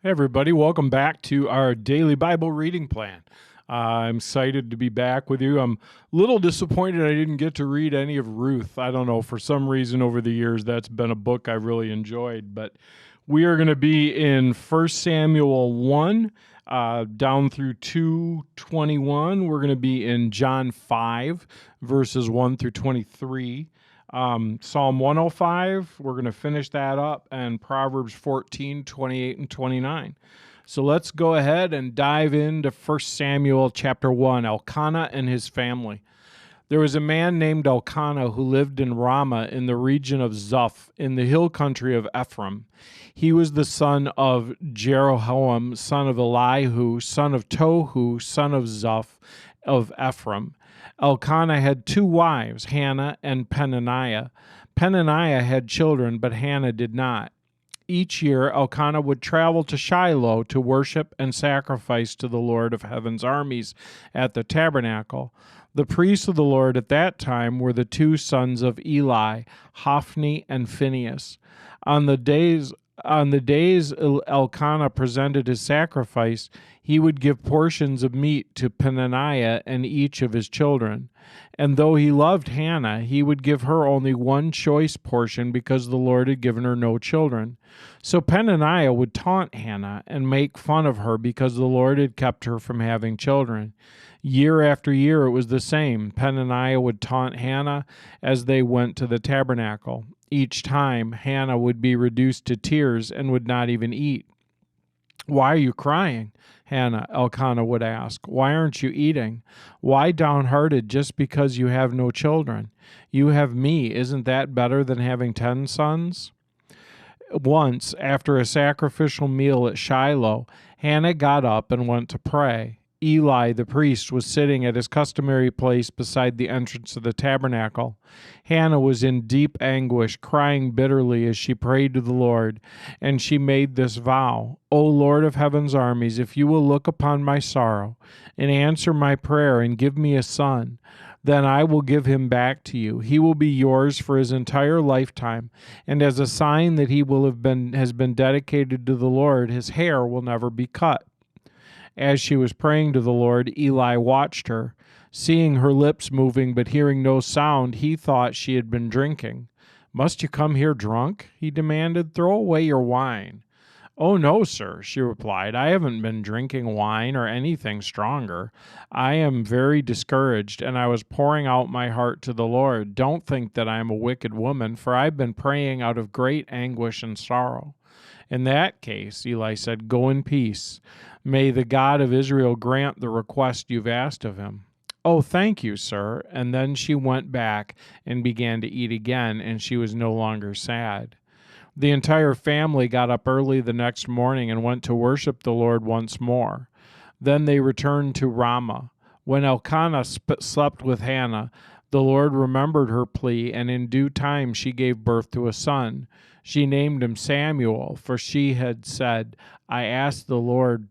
Hey everybody, welcome back to our daily Bible reading plan. I'm excited to be back with you. I'm a little disappointed I didn't get to read any of Ruth. I don't know, for some reason over the years that's been a book I've really enjoyed, but we are going to be in 1 Samuel 1 down through 2:21. We're going to be in John 5 verses 1 through 23. Psalm 105, we're going to finish that up, and Proverbs 14, 28, and 29. So let's go ahead and dive into 1 Samuel chapter 1, Elkanah and his family. There was a man named Elkanah who lived in Ramah in the region of Zuph in the hill country of Ephraim. He was the son of Jeroham, son of Elihu, son of Tohu, son of Zuph of Ephraim. Elkanah had two wives, Hannah and Peninnah. Peninnah had children, but Hannah did not. Each year, Elkanah would travel to Shiloh to worship and sacrifice to the Lord of Heaven's armies at the tabernacle. The priests of the Lord at that time were the two sons of Eli, Hophni and Phinehas. On the days Elkanah presented his sacrifice, he would give portions of meat to Peninnah and each of his children. And though he loved Hannah, he would give her only one choice portion because the Lord had given her no children. So Peninnah would taunt Hannah and make fun of her because the Lord had kept her from having children. Year after year it was the same. Peninnah would taunt Hannah as they went to the tabernacle. Each time, Hannah would be reduced to tears and would not even eat. "Why are you crying?" Hannah, Elkanah would ask. "Why aren't you eating? Why downhearted just because you have no children? You have me. Isn't that better than having 10 sons?" Once, after a sacrificial meal at Shiloh, Hannah got up and went to pray. Eli, the priest, was sitting at his customary place beside the entrance of the tabernacle. Hannah was in deep anguish, crying bitterly as she prayed to the Lord, and she made this vow: "O Lord of heaven's armies, if you will look upon my sorrow and answer my prayer and give me a son, then I will give him back to you. He will be yours for his entire lifetime, and as a sign that has been dedicated to the Lord, his hair will never be cut." As she was praying to the Lord, Eli watched her. Seeing her lips moving but hearing no sound, he thought she had been drinking. "Must you come here drunk?" he demanded. "Throw away your wine." "Oh, no, sir," she replied. "I haven't been drinking wine or anything stronger. I am very discouraged, and I was pouring out my heart to the Lord. Don't think that I am a wicked woman, for I've been praying out of great anguish and sorrow." "In that case," Eli said, "go in peace. May the God of Israel grant the request you've asked of him." "Oh, thank you, sir." And then she went back and began to eat again, and she was no longer sad. The entire family got up early the next morning and went to worship the Lord once more. Then they returned to Ramah. When Elkanah slept with Hannah, the Lord remembered her plea, and in due time she gave birth to a son. She named him Samuel, for she had said, I asked the Lord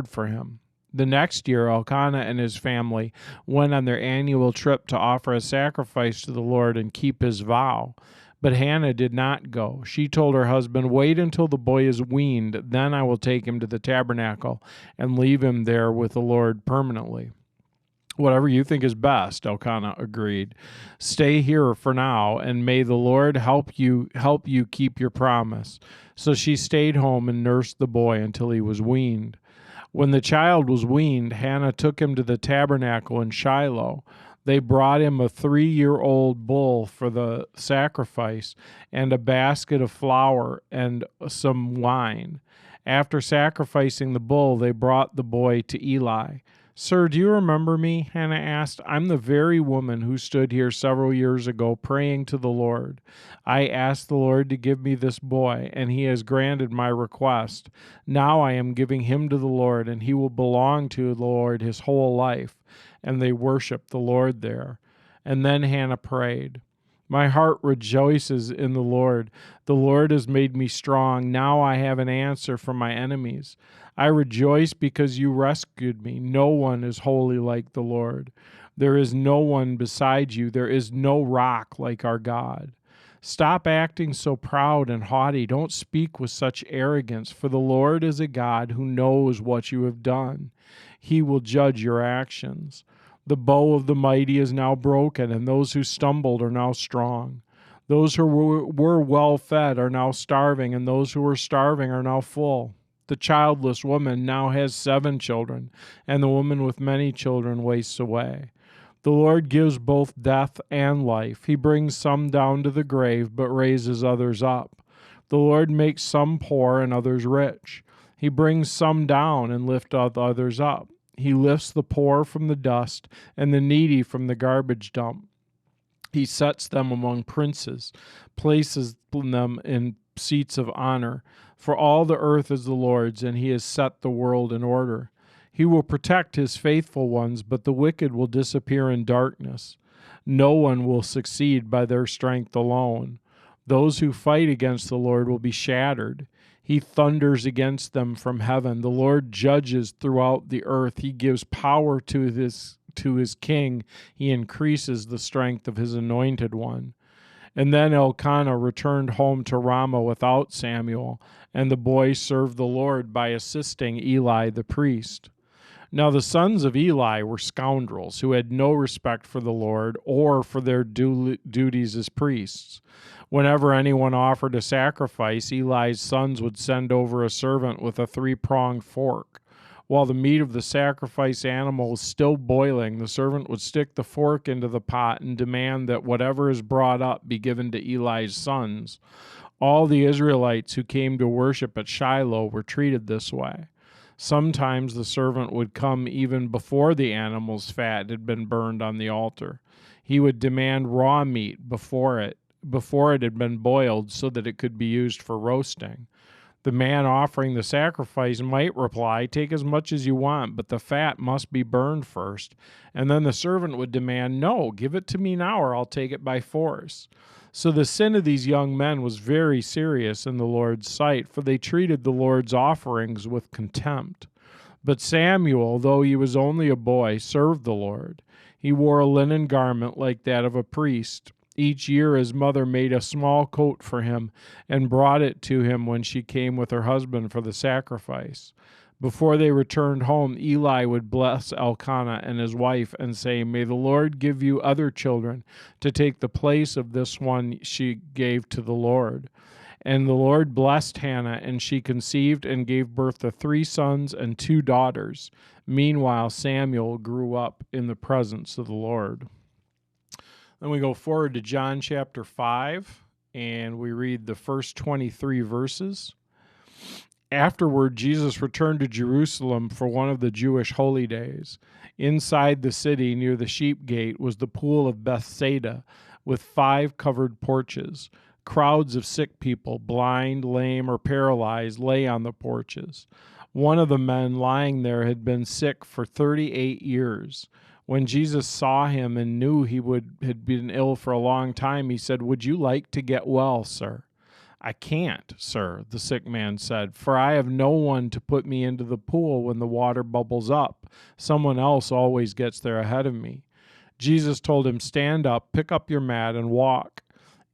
for him." The next year, Elkanah and his family went on their annual trip to offer a sacrifice to the Lord and keep his vow. But Hannah did not go. She told her husband, "Wait until the boy is weaned, then I will take him to the tabernacle and leave him there with the Lord permanently." "Whatever you think is best," Elkanah agreed. "Stay here for now, and may the Lord help you keep your promise." So she stayed home and nursed the boy until he was weaned. When the child was weaned, Hannah took him to the tabernacle in Shiloh. They brought him a 3-year-old bull for the sacrifice and a basket of flour and some wine. After sacrificing the bull, they brought the boy to Eli. "Sir, do you remember me?" Hannah asked. "I'm the very woman who stood here several years ago praying to the Lord. I asked the Lord to give me this boy, and he has granted my request. Now I am giving him to the Lord, and he will belong to the Lord his whole life." And they worshiped the Lord there. And then Hannah prayed, "My heart rejoices in the Lord. The Lord has made me strong. Now I have an answer from my enemies. I rejoice because you rescued me. No one is holy like the Lord. There is no one beside you. There is no rock like our God." Stop acting so proud and haughty. Don't speak with such arrogance, for the Lord is a God who knows what you have done. He will judge your actions. The bow of the mighty is now broken, and those who stumbled are now strong. Those who were well fed are now starving, and those who were starving are now full. The childless woman now has 7 children, and the woman with many children wastes away. The Lord gives both death and life. He brings some down to the grave, but raises others up. The Lord makes some poor and others rich. He brings some down and lifts others up. He lifts the poor from the dust and the needy from the garbage dump. He sets them among princes, places them in seats of honor. For all the earth is the Lord's, and he has set the world in order. He will protect his faithful ones, but the wicked will disappear in darkness. No one will succeed by their strength alone. Those who fight against the Lord will be shattered. He thunders against them from heaven. The Lord judges throughout the earth. He gives power to his king. He increases the strength of his anointed one. And then Elkanah returned home to Ramah without Samuel, and the boy served the Lord by assisting Eli the priest. Now the sons of Eli were scoundrels who had no respect for the Lord or for their duties as priests. Whenever anyone offered a sacrifice, Eli's sons would send over a servant with a 3-pronged fork. While the meat of the sacrifice animal was still boiling, the servant would stick the fork into the pot and demand that whatever is brought up be given to Eli's sons. All the Israelites who came to worship at Shiloh were treated this way. Sometimes the servant would come even before the animal's fat had been burned on the altar. He would demand raw meat before it had been boiled so that it could be used for roasting. The man offering the sacrifice might reply, "Take as much as you want, but the fat must be burned first." And then the servant would demand, "No, give it to me now or I'll take it by force." So the sin of these young men was very serious in the Lord's sight, for they treated the Lord's offerings with contempt. But Samuel, though he was only a boy, served the Lord. He wore a linen garment like that of a priest. Each year his mother made a small coat for him and brought it to him when she came with her husband for the sacrifice. Before they returned home, Eli would bless Elkanah and his wife and say, "May the Lord give you other children to take the place of this one she gave to the Lord." And the Lord blessed Hannah, and she conceived and gave birth to 3 sons and 2 daughters. Meanwhile, Samuel grew up in the presence of the Lord. Then we go forward to John chapter 5, and we read the first 23 verses. Afterward, Jesus returned to Jerusalem for one of the Jewish holy days. Inside the city, near the sheep gate, was the pool of Bethsaida, with 5 covered porches. Crowds of sick people, blind, lame, or paralyzed, lay on the porches. One of the men lying there had been sick for 38 years. When Jesus saw him and knew he had been ill for a long time, he said, "Would you like to get well, sir?" "I can't, sir," the sick man said, "for I have no one to put me into the pool when the water bubbles up. Someone else always gets there ahead of me." Jesus told him, "Stand up, pick up your mat, and walk."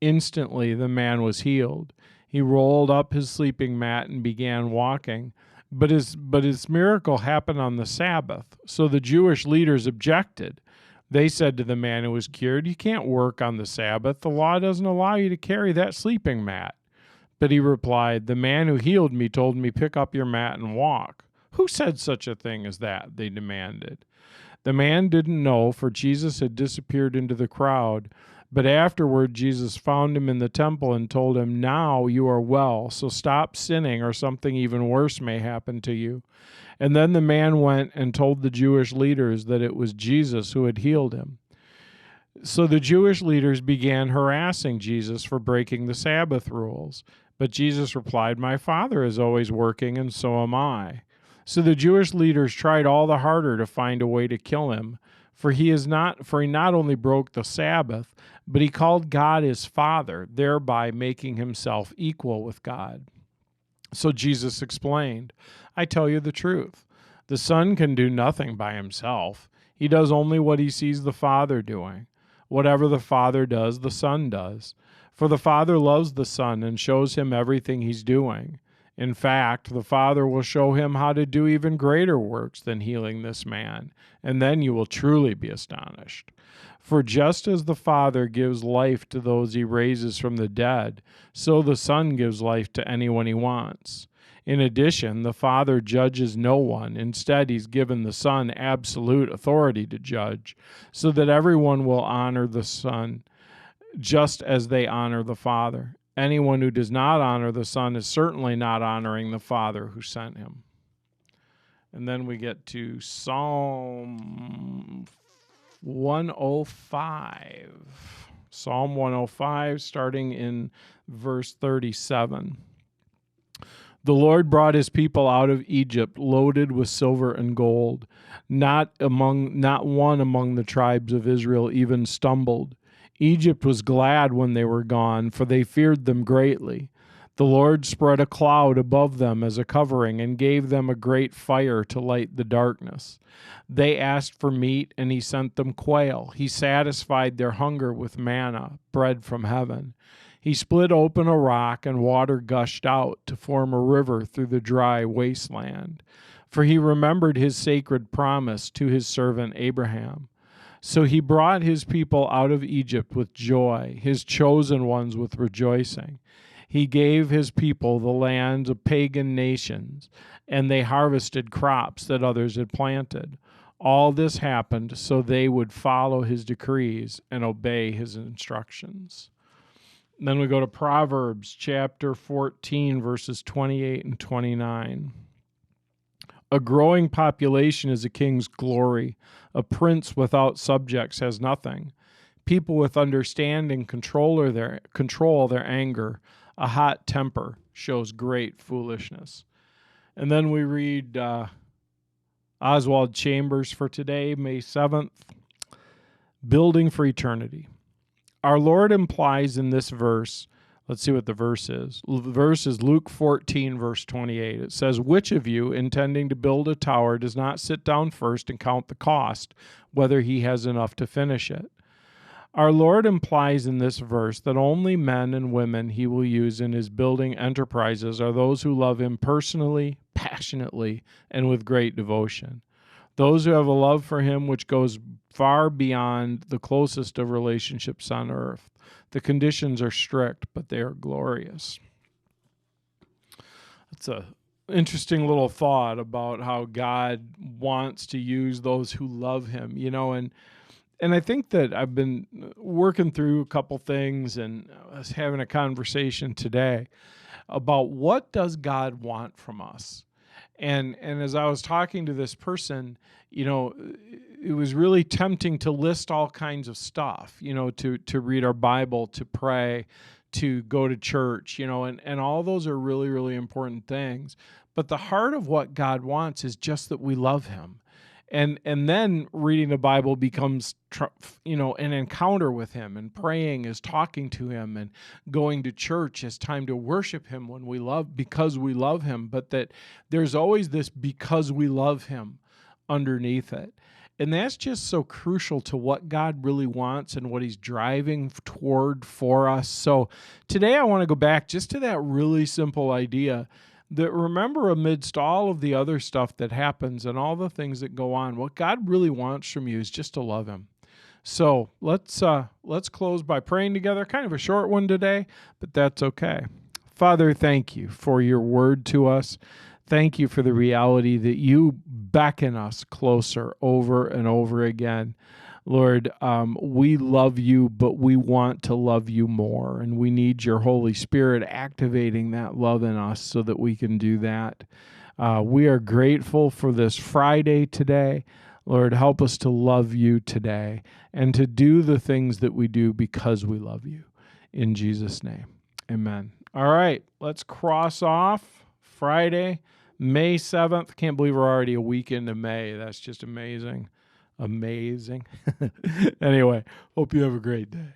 Instantly the man was healed. He rolled up his sleeping mat and began walking. But his miracle happened on the Sabbath, so the Jewish leaders objected. They said to the man who was cured, "You can't work on the Sabbath. The law doesn't allow you to carry that sleeping mat." But he replied, "The man who healed me told me, 'Pick up your mat and walk.'" "Who said such a thing as that?" they demanded. The man didn't know, for Jesus had disappeared into the crowd. But afterward, Jesus found him in the temple and told him, "Now you are well, so stop sinning or something even worse may happen to you." And then the man went and told the Jewish leaders that it was Jesus who had healed him. So the Jewish leaders began harassing Jesus for breaking the Sabbath rules. But Jesus replied, "My Father is always working, and so am I." So the Jewish leaders tried all the harder to find a way to kill him. For he not only broke the Sabbath, but he called God his Father, thereby making himself equal with God. So Jesus explained, "I tell you the truth. The Son can do nothing by himself. He does only what he sees the Father doing. Whatever the Father does, the Son does. For the Father loves the Son and shows him everything he's doing. In fact, the Father will show him how to do even greater works than healing this man, and then you will truly be astonished. For just as the Father gives life to those he raises from the dead, so the Son gives life to anyone he wants. In addition, the Father judges no one. Instead, he's given the Son absolute authority to judge, so that everyone will honor the Son just as they honor the Father. Anyone who does not honor the Son is certainly not honoring the Father who sent him. And then we get to Psalm 105. Psalm 105, starting in verse 37. The Lord brought his people out of Egypt, loaded with silver and gold. Not one among the tribes of Israel even stumbled. Egypt was glad when they were gone, for they feared them greatly. The Lord spread a cloud above them as a covering and gave them a great fire to light the darkness. They asked for meat, and he sent them quail. He satisfied their hunger with manna, bread from heaven. He split open a rock, and water gushed out to form a river through the dry wasteland. For he remembered his sacred promise to his servant Abraham. So he brought his people out of Egypt with joy, his chosen ones with rejoicing. He gave his people the lands of pagan nations, and they harvested crops that others had planted. All this happened so they would follow his decrees and obey his instructions. Then we go to Proverbs chapter 14, verses 28 and 29. A growing population is a king's glory. A prince without subjects has nothing. People with understanding control their anger. A hot temper shows great foolishness. And then we read Oswald Chambers for today, May 7th. Building for eternity. Our Lord implies in this verse, let's see what the verse is. The verse is Luke 14, verse 28. It says, which of you, intending to build a tower, does not sit down first and count the cost, whether he has enough to finish it? Our Lord implies in this verse that only men and women he will use in his building enterprises are those who love him personally, passionately, and with great devotion. Those who have a love for him which goes far beyond the closest of relationships on earth. The conditions are strict, but they are glorious. It's an interesting little thought about how God wants to use those who love him, and I think that I've been working through a couple things, and I was having a conversation today about what does God want from us. And as I was talking to this person, it was really tempting to list all kinds of stuff, to read our Bible, to pray, to go to church, and all those are really, really important things. But the heart of what God wants is just that we love him. And then reading the Bible becomes, an encounter with him, and praying is talking to him, and going to church is time to worship him because we love him. But that there's always this because we love him underneath it. And that's just so crucial to what God really wants and what he's driving toward for us. So today I want to go back just to that really simple idea that remember, amidst all of the other stuff that happens and all the things that go on, what God really wants from you is just to love him. So let's close by praying together. Kind of a short one today, but that's okay. Father, thank you for your word to us. Thank you for the reality that you beckon us closer over and over again. Lord, we love you, but we want to love you more, and we need your Holy Spirit activating that love in us so that we can do that. We are grateful for this Friday today. Lord, help us to love you today and to do the things that we do because we love you. In Jesus' name, amen. All right, let's cross off Friday, May 7th. Can't believe we're already a week into May. That's just amazing. Amazing. Anyway, hope you have a great day.